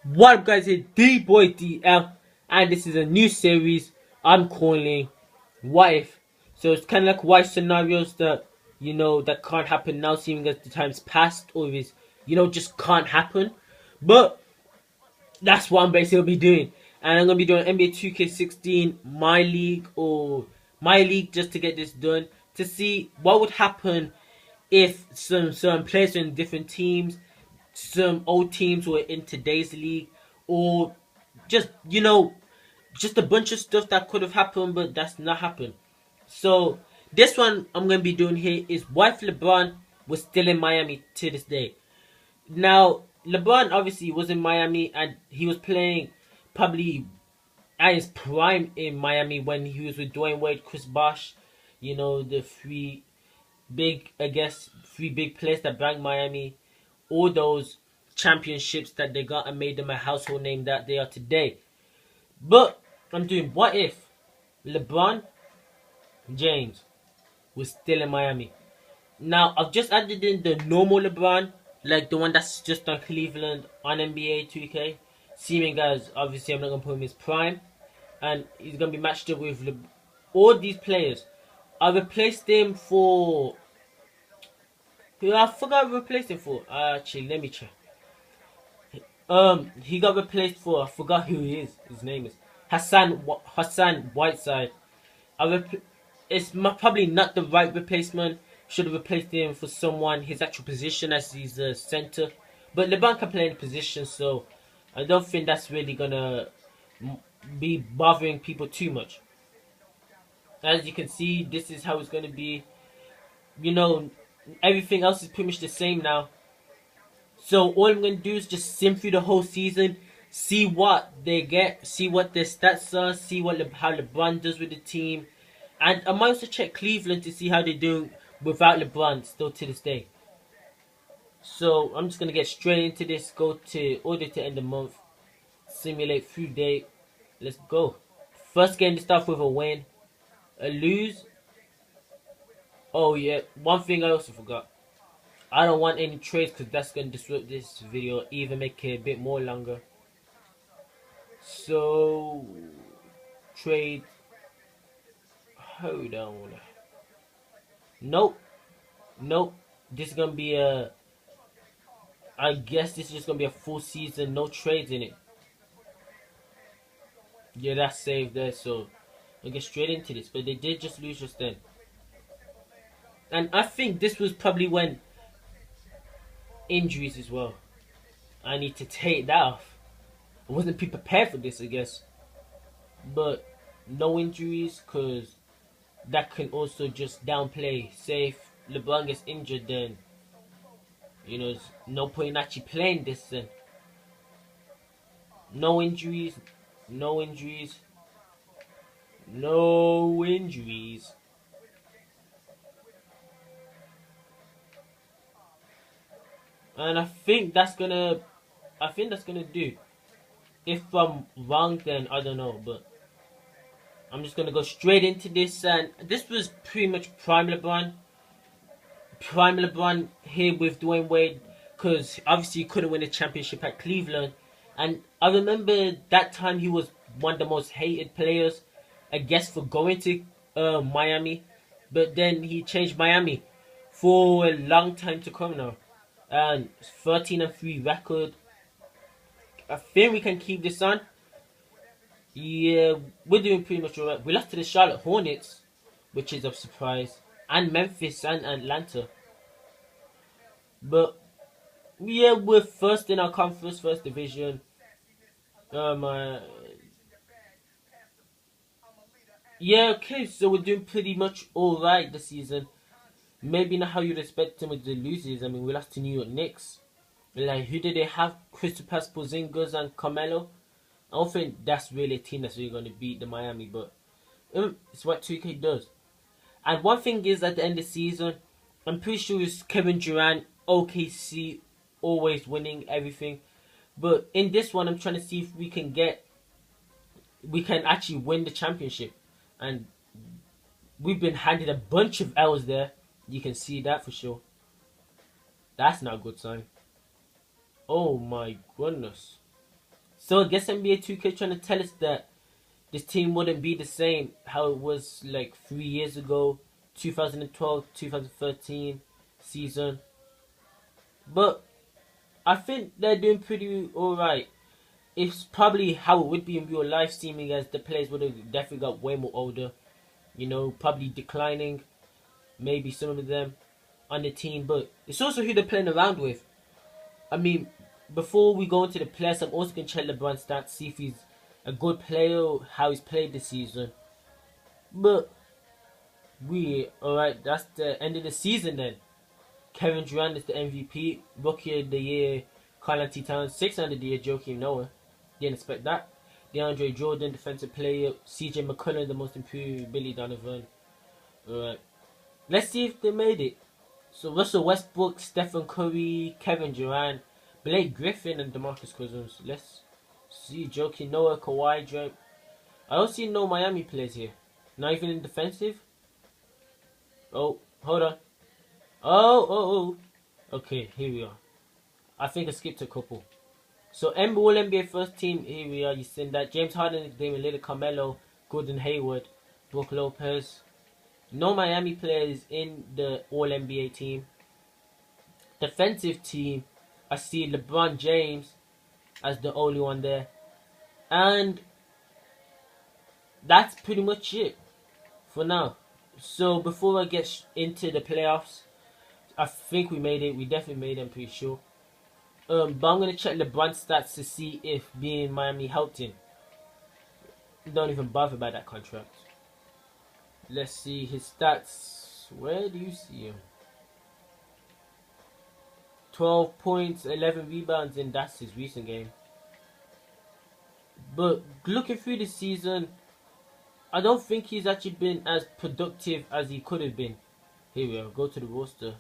What up, guys? It's D-Boy DL, and this is a new series I'm calling What If. So it's kind of like why scenarios that that can't happen now, seeing as the time's passed, or is just can't happen. But that's what I'm basically be doing, and I'm gonna be doing NBA 2K16 my league just to get this done to see what would happen if some players were in different teams, some old teams were in today's league, or just just a bunch of stuff that could have happened, but that's not happened. So this one I'm gonna be doing here is what if LeBron was still in Miami to this day. Now LeBron obviously was in Miami and he was playing probably at his prime in Miami when he was with Dwayne Wade, Chris Bosh, the three big players that brought Miami all those championships that they got and made them a household name that they are today. But I'm doing what if LeBron James was still in Miami. Now I've just added in the normal LeBron, like the one that's just on Cleveland on NBA 2K. Seeming as obviously I'm not gonna put him in his prime, and he's gonna be matched up with all these players. I replaced him for who I forgot I replaced him for. Actually, let me check. He got replaced for I forgot who he is. His name is Hassan Whiteside. Probably not the right replacement. Should have replaced him for someone his actual position as he's a center. But LeBron can play in the position, so I don't think that's really gonna be bothering people too much. As you can see, this is how it's gonna be. You know, everything else is pretty much the same now. So all I'm gonna do is just sim through the whole season, see what they get, see what their stats are, see how LeBron does with the team, and I might also check Cleveland to see how they're doing without LeBron still to this day. So I'm just gonna get straight into this. Go to order to end the month, simulate through date. Let's go. First game to start with a win, a lose. Oh yeah, one thing I also forgot. I don't want any trades because that's going to disrupt this video, even make it a bit more longer. So, trade. Hold on. Nope. Nope. This is going to be I guess this is just going to be a full season, no trades in it. Yeah, that's saved there, so I'll get straight into this. But they did just lose just then. And I think this was probably when injuries as well. I need to take that off. I wasn't prepared for this, I guess. But no injuries, because that can also just downplay. Say if LeBron gets injured, then there's no point in actually playing this then. No injuries, no injuries, no injuries. And I think that's gonna do. If I'm wrong, then I don't know, but I'm just gonna go straight into this. And this was pretty much prime LeBron here with Dwayne Wade, because obviously he couldn't win a championship at Cleveland. And I remember that time he was one of the most hated players, I guess, for going to Miami. But then he changed Miami for a long time to come now. And 13-3 record. I think we can keep this on. Yeah, we're doing pretty much alright. We lost to the Charlotte Hornets, which is a surprise, and Memphis and Atlanta. But yeah, we're first in our conference, first division. Yeah, okay, so we're doing pretty much alright this season. Maybe not how you'd expect them with the losers. I mean, we lost to New York Knicks. Like, who did they have? Kristaps Porzingis and Carmelo. I don't think that's really a team that's really going to beat the Miami, but it's what 2K does. And one thing is, at the end of the season, I'm pretty sure it's Kevin Durant, OKC, always winning everything. But in this one, I'm trying to see if we can actually win the championship. And we've been handed a bunch of L's there. You can see that for sure. That's not a good sign. Oh my goodness. So I guess NBA 2K trying to tell us that this team wouldn't be the same how it was like 3 years ago, 2012, 2013 season. But I think they're doing pretty alright. It's probably how it would be in real life, seeming as the players would have definitely got way more older. You know, probably declining, maybe some of them on the team. But it's also who they're playing around with. I mean, before we go into the players, I'm also going to check LeBron's stats, see if he's a good player, how he's played this season. But alright, that's the end of the season then. Kevin Durant is the MVP, Rookie of the Year, Karl-Anthony Towns, 600 of the Year, Joakim Noah. Didn't expect that. DeAndre Jordan, Defensive Player, CJ McCollum, the Most Improved, Billy Donovan. Alright, let's see if they made it. So Russell Westbrook, Stephen Curry, Kevin Durant, Blake Griffin, and DeMarcus Cousins. Let's see. Joakim Noah, Kawhi, Drake. I don't see no Miami players here. Not even in defensive. Oh, hold on. Oh. Okay, here we are. I think I skipped a couple. So All NBA first team, here we are. You seen that. James Harden, Damian Lillard, Carmelo, Gordon Hayward, Brook Lopez. No Miami players in the All NBA team. Defensive team, I see LeBron James as the only one there. And that's pretty much it for now. So before I get into the playoffs, I think we made it. We definitely made it, I'm pretty sure. But I'm going to check LeBron's stats to see if being Miami helped him. Don't even bother about that contract. Let's see his stats. Where do you see him? 12 points, 11 rebounds, and that's his recent game. But looking through the season, I don't think he's actually been as productive as he could have been. Here we are. Go to the roster.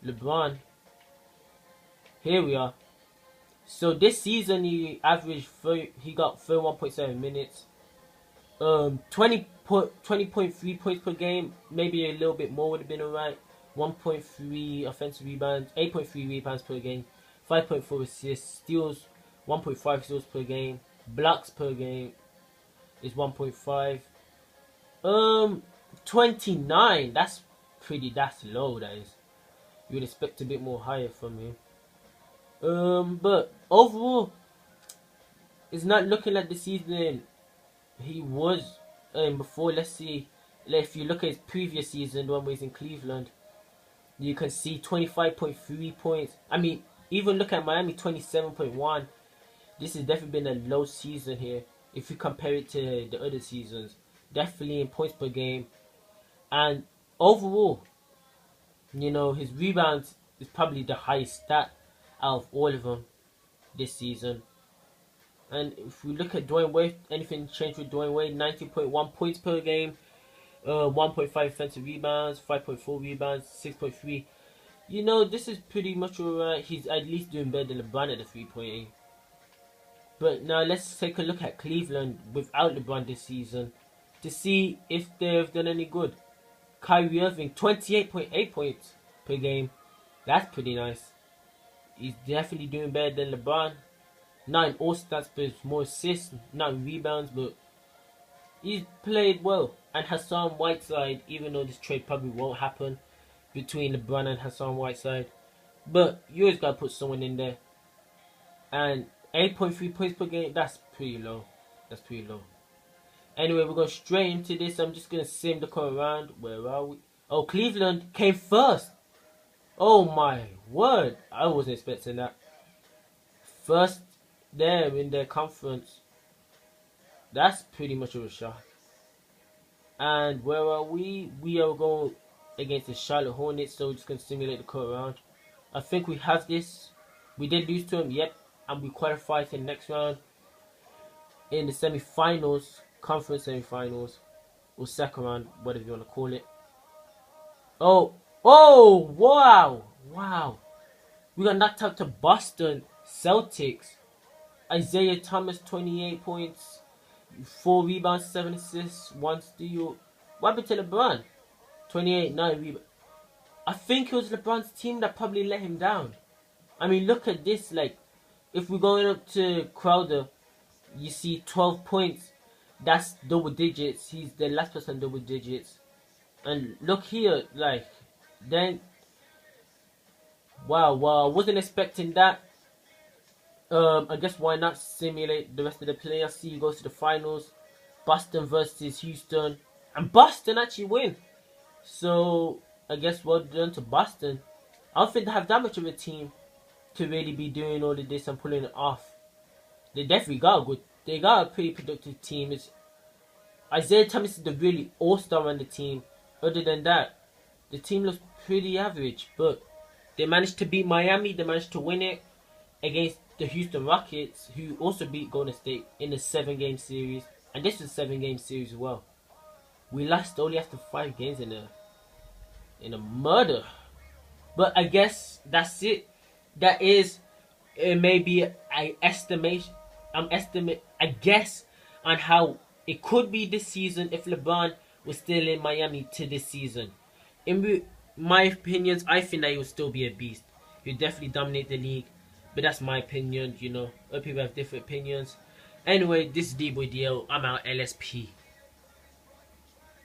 LeBron. Here we are. So this season he averaged he got 31.7 minutes. 20.3 points per game. Maybe a little bit more would have been alright. 1.3 offensive rebounds, 8.3 rebounds per game, 5.4 assists, steals, 1.5 steals per game, blocks per game is 1.5. 29. That's low. That is. You would expect a bit more higher from him. But overall, it's not looking like the season he was before. Let's see. If you look at his previous season, the one where he's in Cleveland, you can see 25.3 points. I mean, even look at Miami, 27.1. This has definitely been a low season here. If you compare it to the other seasons, definitely in points per game. And overall, you know, his rebounds is probably the highest stat out of all of them this season. And if we look at Dwayne Wade, anything changed with Dwayne Wade? 19.1 points per game, 1.5 offensive rebounds, 5.4 rebounds, 6.3. You know, this is pretty much alright. He's at least doing better than LeBron at the 3.8. But now let's take a look at Cleveland without LeBron this season to see if they've done any good. Kyrie Irving, 28.8 points per game. That's pretty nice. He's definitely doing better than LeBron. Not in all stats, but more assists, not in rebounds, but he's played well. And Hassan Whiteside, even though this trade probably won't happen between LeBron and Hassan Whiteside, but you always gotta put someone in there. And 8.3 points per game, that's pretty low. Anyway, we're going straight into this. I'm just gonna sim the call around. Where are we? Oh, Cleveland came first. Oh my word. I wasn't expecting that. First there in their conference. That's pretty much of a shock. And where are we? We are going against the Charlotte Hornets, so we're just going to simulate the call around. I think we have this. We did lose to them, yep. And we qualified to the next round in the semi-finals, conference semi-finals, or second round, whatever you want to call it. Oh, wow. We got knocked out to Boston Celtics. Isaiah Thomas, 28 points, 4 rebounds, 7 assists, 1 steal. What happened to LeBron? 28, 9 rebounds. I think it was LeBron's team that probably let him down. I mean, look at this, like, if we're going up to Crowder, you see 12 points. That's double digits. He's the last person double digits. And look here, like, then, wow, I wasn't expecting that. I guess why not simulate the rest of the players? See, you goes to the finals, Boston versus Houston, and Boston actually win. So I guess well done to Boston. I don't think they have that much of a team to really be doing all of this and pulling it off. They definitely got a good. They got a pretty productive team. It's Isaiah Thomas is the really all-star on the team. Other than that, the team looks pretty average, but they managed to beat Miami. They managed to win it against the Houston Rockets, who also beat Golden State in a 7-game series. And this was a 7-game series as well. We lost only after 5 games in a murder. But I guess that's it. That is maybe I guess on how it could be this season if LeBron was still in Miami to this season. In my opinions, I think that he will still be a beast. He'll definitely dominate the league. But that's my opinion, you know. Other people have different opinions. Anyway, this is D-Boy DL. I'm out LSP.